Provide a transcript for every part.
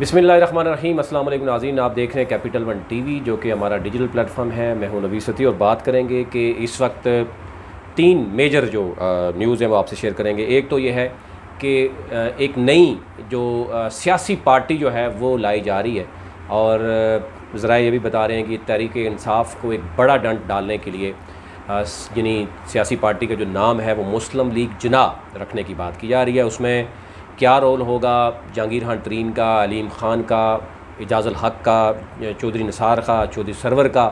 बिस्मिल्लाहिर्रहमानिर्रहीम। अस्सलाम वालेकुम नाज़रीन, आप देख रहे हैं कैपिटल वन टीवी जो कि हमारा डिजिटल प्लेटफॉर्म है। मैं हूं नबी सती और बात करेंगे कि इस वक्त तीन मेजर जो न्यूज़ हैं वो आपसे शेयर करेंगे। एक तो ये है कि एक नई जो सियासी पार्टी जो है वो लाई जा रही है और ज़रा ये भी बता रहे हैं कि तहरीक इंसाफ को एक बड़ा डंट डालने के लिए यानी सियासी पार्टी का जो नाम है वो मुस्लिम लीग जिन्ना रखने की बात की जा रही है। उसमें क्या रोल होगा जहांगीर खान तरीन का, अलीम ख़ान का, एजाज़ुल हक़ का, चौधरी निसार का, चौधरी सरवर का,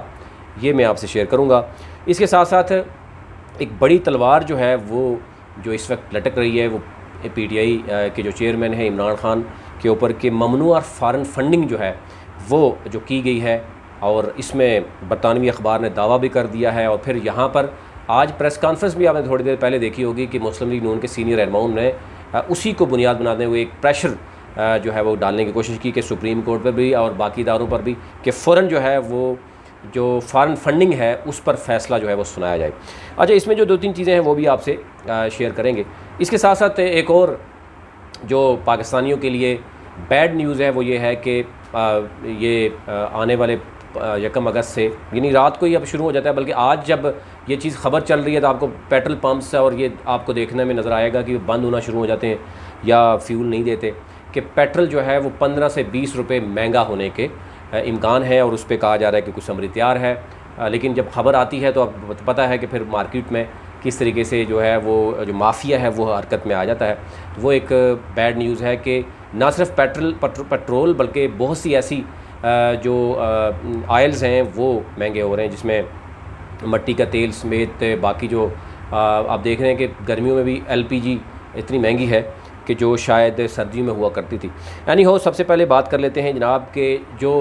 ये मैं आपसे शेयर करूँगा। इसके साथ साथ एक बड़ी तलवार जो है वो जो इस वक्त लटक रही है वो PTI के जो चेयरमैन हैं इमरान ख़ान के ऊपर कि ममनू और फ़ॉरेन फंडिंग जो है वो जो की गई है। और इसमें बरतानवी अखबार ने दावा भी कर दिया है। और फिर यहाँ पर आज प्रेस कॉन्फ्रेंस भी आपने थोड़ी देर पहले देखी होगी कि मुस्लिम लीग नून के सीनियर रहनुमाओं ने उसी को बुनियाद बनाते हुए एक प्रेशर जो है वो डालने की कोशिश की कि सुप्रीम कोर्ट पर भी और बाकी इदारों पर भी कि फ़ौरन जो है वो जो फ़ॉरेन फंडिंग है उस पर फ़ैसला जो है वो सुनाया जाए। अच्छा, इसमें जो दो तीन चीज़ें हैं वो भी आपसे शेयर करेंगे। इसके साथ साथ एक और जो पाकिस्तानियों के लिए बैड न्यूज़ है वो ये है कि ये आने वाले 1 अगस्त से यानी रात को ही अब शुरू हो जाता है, बल्कि आज जब ये चीज़ ख़बर चल रही है तो आपको पेट्रोल पम्प्स और ये आपको देखने में नज़र आएगा कि बंद होना शुरू हो जाते हैं या फ्यूल नहीं देते, कि पेट्रोल जो है वो 15 से 20 रुपये महंगा होने के इम्कान है। और उस पर कहा जा रहा है कि कुछ अमरी तैयार है, लेकिन जब ख़बर आती है तो अब पता है कि फिर मार्केट में किस तरीके से जो है वो जो माफिया है वो हरकत में आ जाता है। तो वो एक बैड न्यूज़ है कि ना सिर्फ पेट्रोल बल्कि बहुत सी ऐसी जो आयल्स हैं वो महंगे हो रहे हैं, जिसमें मट्टी का तेल समेत बाकी जो आप देख रहे हैं कि गर्मियों में भी LPG इतनी महंगी है कि जो शायद सर्दियों में हुआ करती थी। यानी हो सबसे पहले बात कर लेते हैं जनाब के जो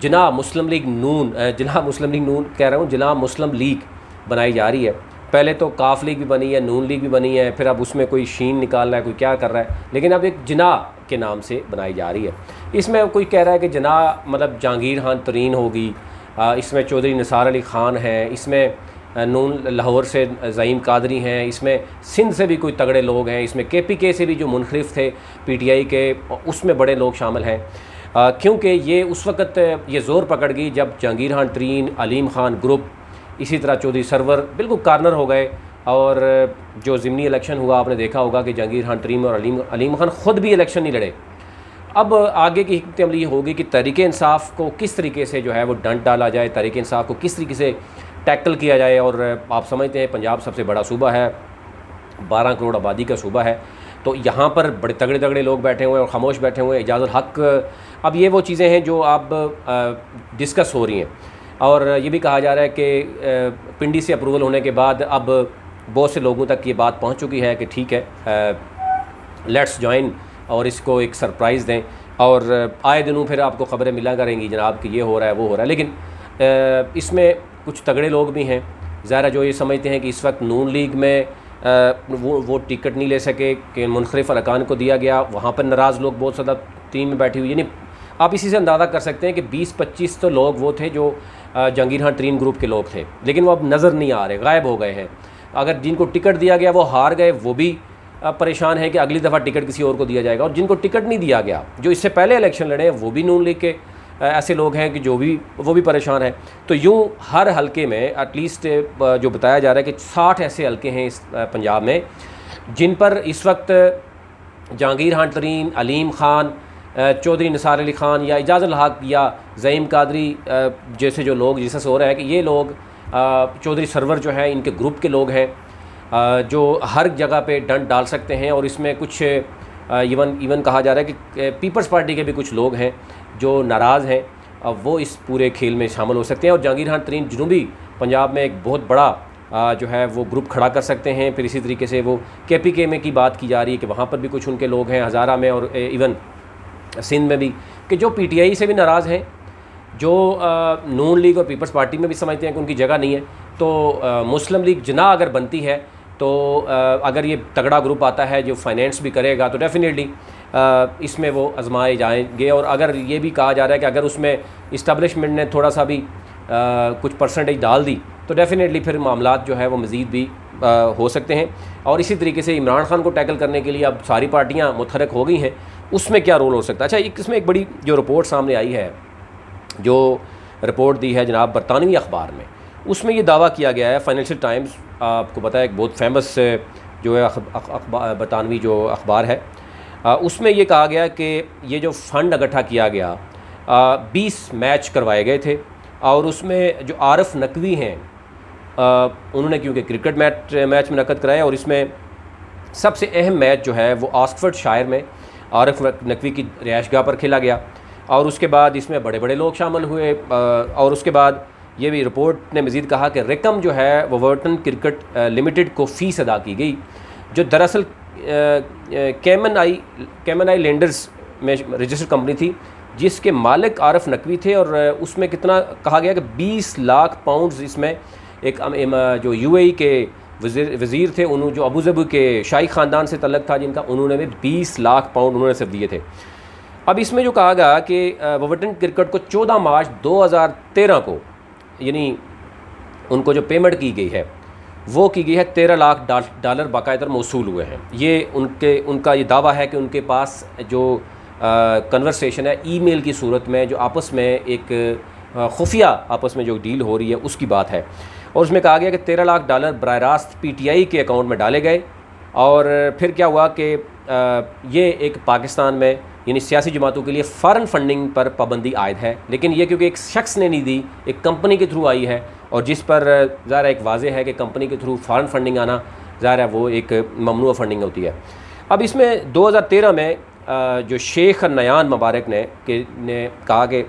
जिन्ना मुस्लिम लीग नून कह रहा हूँ, जिन्ना मुस्लिम लीग बनाई जा रही है। पहले तो काफ लीग भी बनी है, नून लीग भी बनी है, फिर अब उसमें कोई शीन निकाल रहा है, कोई क्या कर रहा है, लेकिन अब एक जिन्ना के नाम से बनाई जा रही है। इसमें कोई कह रहा है कि जिन्ना मतलब जहांगीर खान तरीन होगी, इसमें चौधरी निसार अली ख़ान है, इसमें नून लाहौर से ज़ईम कादरी हैं, इसमें सिंध से भी कोई तगड़े लोग हैं, इसमें KPK से भी जो मुनखरिफ थे PTI के उसमें बड़े लोग शामिल हैं। क्योंकि ये उस वक़्त ये ज़ोर पकड़ गई जब जहांगीर खान तरीन, अलीम ख़ान ग्रुप, इसी तरह चौधरी सरवर बिल्कुल कार्नर हो गए। और जो ज़िमनी इलेक्शन हुआ आपने देखा होगा कि जहांगीर खान तरीन और अलीम ख़ान ख़ुद भी इलेक्शन नहीं लड़े। अब आगे की हिकमत अमली होगी कि तहरीक इंसाफ को किस तरीके से जो है वो डंट डाला जाए, तहरीक इंसाफ को किस तरीके से टैकल किया जाए। और आप समझते हैं पंजाब सबसे बड़ा सूबा है, 12 करोड़ आबादी का सूबा है, तो यहाँ पर बड़े तगड़े तगड़े लोग बैठे हुए हैं और ख़ामोश बैठे हुए हैं। एजाज़ुल हक़, अब ये वो चीज़ें हैं जो अब डिस्कस हो रही हैं। और ये भी कहा जा रहा है कि पिंडी से अप्रूवल होने के बाद अब बहुत से लोगों तक ये बात पहुँच चुकी है कि ठीक है लेट्स ज्वाइन और इसको एक सरप्राइज़ दें। और आए दिनों फिर आपको ख़बरें मिला करेंगी जनाब कि ये हो रहा है वो हो रहा है। लेकिन इसमें कुछ तगड़े लोग भी हैं ज़ाहिर, जो ये समझते हैं कि इस वक्त नून लीग में वो टिकट नहीं ले सके कि मुनखरिफ अरकान को दिया गया, वहाँ पर नाराज़ लोग बहुत ज़्यादा टीम में बैठी हुई। यानी आप इसी से अंदाज़ा कर सकते हैं कि 20-25 तो लोग वो थे जो जहांगीर खान तरीन ग्रुप के लोग थे, लेकिन वो अब नज़र नहीं आ रहे, गायब हो गए हैं। अगर जिनको टिकट दिया गया वो हार गए, वो भी परेशान है कि अगली दफ़ा टिकट किसी और को दिया जाएगा। और जिनको टिकट नहीं दिया गया, जो इससे पहले इलेक्शन लड़े हैं, वो भी नून लीग के ऐसे लोग हैं कि वो भी परेशान हैं। तो यूँ हर हलके में एटलीस्ट जो बताया जा रहा है कि 60 ऐसे हलके हैं इस पंजाब में जिन पर इस वक्त जहांगीर खान तरीन, अलीम ख़ान, चौधरी निसार अली ख़ान या एजाज़ुल हक़ या ज़ईम कादरी जैसे जो लोग, जिससे हो रहा है कि ये लोग चौधरी सरवर जो है इनके ग्रुप के लोग हैं जो हर जगह पे डंट डाल सकते हैं। और इसमें कुछ इवन कहा जा रहा है कि पीपल्स पार्टी के भी कुछ लोग हैं जो नाराज़ हैं, अब वो इस पूरे खेल में शामिल हो सकते हैं। और जहांगीर खान तरीन जनूबी पंजाब में एक बहुत बड़ा जो है वो ग्रुप खड़ा कर सकते हैं। फिर इसी तरीके से वो KPK में की बात की जा रही है कि वहाँ पर भी कुछ उनके लोग हैं, हज़ारा में और इवन सिंध में भी, कि जो PTI से भी नाराज़ हैं, जो नून लीग और पीपल्स पार्टी में भी समझते हैं कि उनकी जगह नहीं है। तो मुस्लिम लीग जिन्ना अगर बनती है तो अगर ये तगड़ा ग्रुप आता है जो फाइनेंस भी करेगा तो डेफिनेटली इसमें वो आजमाए जाएंगे। और अगर ये भी कहा जा रहा है कि अगर उसमें इस्टेब्लिशमेंट ने थोड़ा सा भी कुछ परसेंटेज डाल दी तो डेफिनेटली फिर मामलात जो है वो मज़ीद भी हो सकते हैं। और इसी तरीके से इमरान खान को टैकल करने के लिए अब सारी पार्टियां मुतहरक हो गई हैं उसमें क्या रोल हो सकता है। अच्छा, इसमें एक बड़ी जो रिपोर्ट सामने आई है, जो रिपोर्ट दी है जनाब बरतानवी अखबार में, उसमें ये दावा किया गया है, फाइनेंशियल टाइम्स आपको पता है एक बहुत फेमस जो है बरतानवी जो अखबार है, उसमें ये कहा गया कि ये जो फ़ंड इकट्ठा किया गया 20 मैच करवाए गए थे, और उसमें जो आरिफ नकवी हैं उन्होंने क्योंकि क्रिकेट मैच मुनक़्क़द कराया, और इसमें सबसे अहम मैच जो है वो ऑक्सफोर्डशायर में आरिफ नकवी की रिहाइशगाह पर खेला गया, और उसके बाद इसमें बड़े बड़े लोग शामिल हुए। और उसके बाद ये भी रिपोर्ट ने मज़ीद कहा कि रकम जो है वो वोवर्टन क्रिकेट लिमिटेड को फ़ीस अदा की गई, जो दरअसल कैमन आइलैंडर्स में रजिस्टर्ड कंपनी थी, जिसके मालिक आरिफ नकवी थे। और उसमें कितना कहा गया कि 20 लाख पाउंड्स इसमें एक जो यूएई के वज़ीर थे, उन्होंने जो अबू ज़बी के शाही ख़ानदान से तल्लुक़ था जिनका, उन्होंने भी 20 लाख पाउंड उन्होंने सिर्फ दिए थे। अब इसमें जो कहा गया कि वोवर्टन क्रिकेट को 14 मार्च 2013 को, यानी उनको जो पेमेंट की गई है वो की गई है, $13 लाख बाकायदा मौसूल हुए हैं। ये उनका ये दावा है कि उनके पास जो कन्वर्सेशन है ईमेल की सूरत में, जो आपस में एक खुफिया आपस में जो डील हो रही है उसकी बात है। और उसमें कहा गया कि $13 लाख बराह रास्त पीटीआई के अकाउंट में डाले गए। और फिर क्या हुआ कि ये एक पाकिस्तान में यानी सियासी जमातों के लिए फ़ॉरेन फंडिंग पर पाबंदी आयद है, लेकिन ये क्योंकि एक शख्स ने नहीं दी, एक कंपनी के थ्रू आई है, और जिस पर ज़ाहिर एक वाज़े है कि कंपनी के थ्रू फ़ॉरेन फंडिंग आना ज़ाहिर है वो एक ममनूआ फंडिंग होती है। अब इसमें 2013 में जो शेख नयान मुबारक ने कहा कि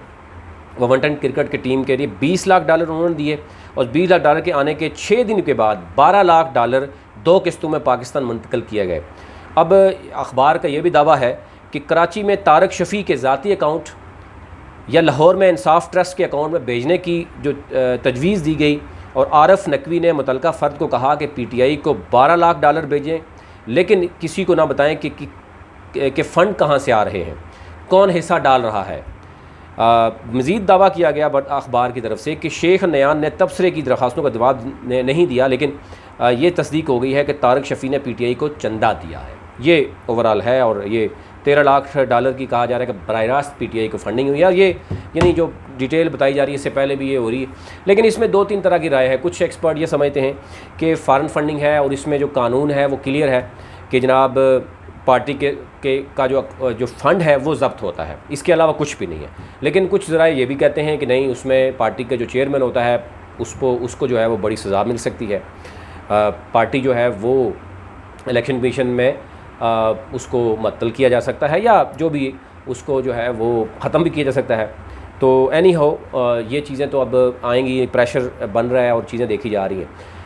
वोवर्टन क्रिकेट की टीम के लिए $20 लाख उन्होंने दिए, और $20 लाख के आने के 6 दिन के बाद $12 लाख 2 किस्तों में पाकिस्तान मुंतकिल किए गए। अब अखबार का ये भी दावा है कि कराची में तारक शफ़ी के ज़ाती अकाउंट या लाहौर में इंसाफ ट्रस्ट के अकाउंट में भेजने की जो तजवीज़ दी गई, और आरिफ नकवी ने मुतल्लिका फ़र्द को कहा कि पीटीआई को $12 लाख भेजें, लेकिन किसी को ना बताएं कि फ़ंड कहाँ से आ रहे हैं, कौन हिस्सा डाल रहा है। मज़ीद दावा किया गया अखबार की तरफ से कि शेख नयान ने तबसरे की दरख्वास्तों का जवाब नहीं दिया, लेकिन ये तस्दीक हो गई है कि तारक शफ़ी ने पीटीआई को चंदा दिया है। ये ओवरऑल है, और ये $13 लाख की कहा जा रहा है कि बराह रास्त पीटीआई को फंडिंग हुई है। ये यानी जो डिटेल बताई जा रही है इससे पहले भी ये हो रही है, लेकिन इसमें 2-3 तरह की राय है। कुछ एक्सपर्ट ये समझते हैं कि फ़ॉरेन फंडिंग है, और इसमें जो कानून है वो क्लियर है कि जनाब पार्टी का जो फ़ंड है वो ज़ब्त होता है, इसके अलावा कुछ भी नहीं है। लेकिन कुछ ज़रा ये भी कहते हैं कि नहीं, उसमें पार्टी का जो चेयरमैन होता है उसको जो है वो बड़ी सज़ा मिल सकती है। पार्टी जो है वो इलेक्शन कमीशन में उसको मुअत्तल किया जा सकता है, या जो भी उसको जो है वो ख़त्म भी किया जा सकता है। तो एनी हाउ ये चीज़ें तो अब आएंगी, प्रेशर बन रहा है और चीज़ें देखी जा रही हैं।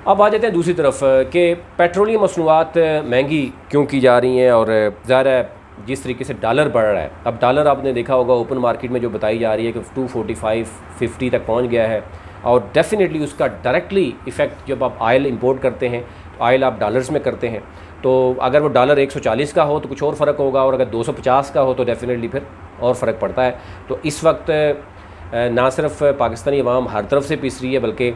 अब आ जाते हैं दूसरी तरफ कि पेट्रोलियम मसनूआत महंगी क्यों की जा रही हैं, और ज़ाहिर है जिस तरीके से डॉलर बढ़ रहा है। अब डॉलर आपने देखा होगा ओपन मार्केट में जो बताई जा रही है कि 245-50 तक पहुंच गया है, और डेफिनेटली उसका डायरेक्टली इफ़ेक्ट जब आप ऑयल इंपोर्ट करते हैं, तो ऑयल आप डॉलर्स में करते हैं, तो अगर वो डॉलर 140 का हो तो कुछ और फ़र्क होगा, और अगर 250 का हो तो डेफिनेटली फिर और फ़र्क पड़ता है। तो इस वक्त ना सिर्फ पाकिस्तानी अवाम हर तरफ से पिस रही है, बल्कि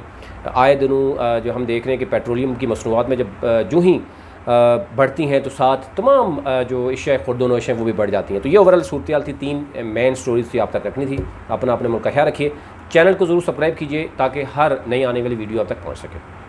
आए दिनों जो हम देख रहे हैं कि पेट्रोलियम की मसनूआत में जब जो ही बढ़ती हैं तो साथ तमाम जो अशिया खुर्दोनोश हैं वो भी बढ़ जाती हैं। तो ये ओवरऑल सूरत थी, 3 मेन स्टोरीज थी आप तक रखनी थी। अपने मुल्क का ख्याल रखिए, चैनल को ज़रूर सब्सक्राइब कीजिए ताकि हर नई आने वाली वीडियो आप तक पहुँच सके।